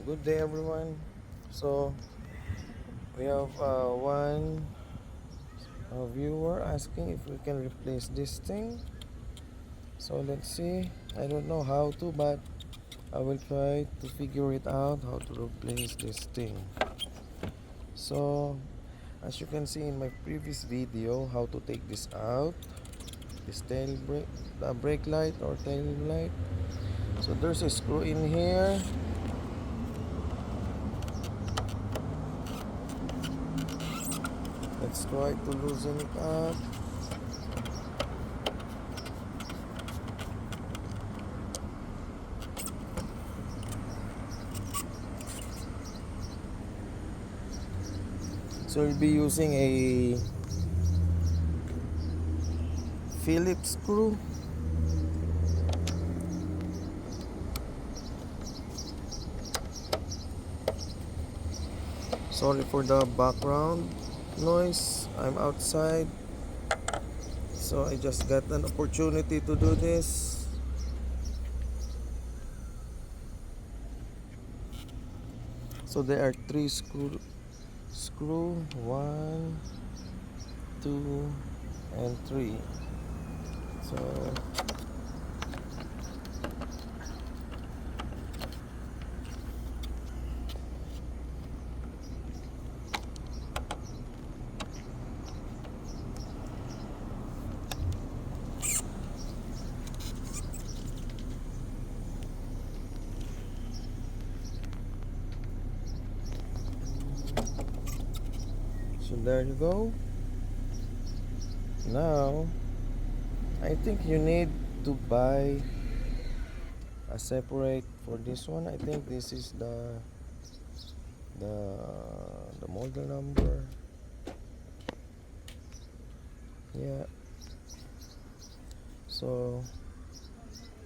Good day, everyone. So we have one viewer asking if we can replace this thing. So let's see. I don't know how to, but I will try to figure it out how to replace this thing. So as you can see in my previous video, how to take this out, this brake light or tail light. So there's a screw in here. Let's try to loosen it up. So we'll be using a Phillips screw. Sorry for the background noise. I'm outside, so I just got an opportunity to do this. So there are three screw 1, 2 and 3. So there you go. Now I think you need to buy a separate for this one. I think this is the the model number. Yeah. So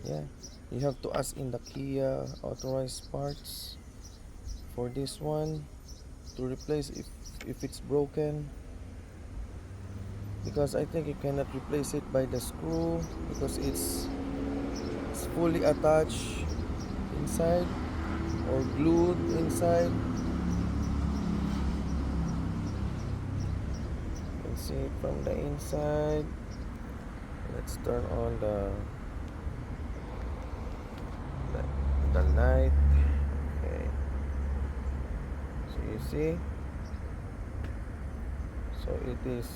yeah, you have to ask in the Kia authorized parts for this one to replace if it's broken, because I think you cannot replace it by the screw because it's fully attached inside or glued inside. You can see it from the inside. Let's turn on the light. Okay, so you see, so it is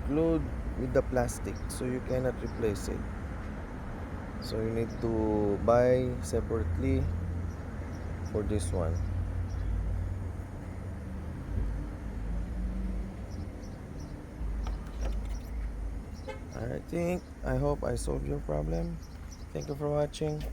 glued with the plastic, so you cannot replace it. So you need to buy separately for this one. I hope I solved your problem. Thank you for watching.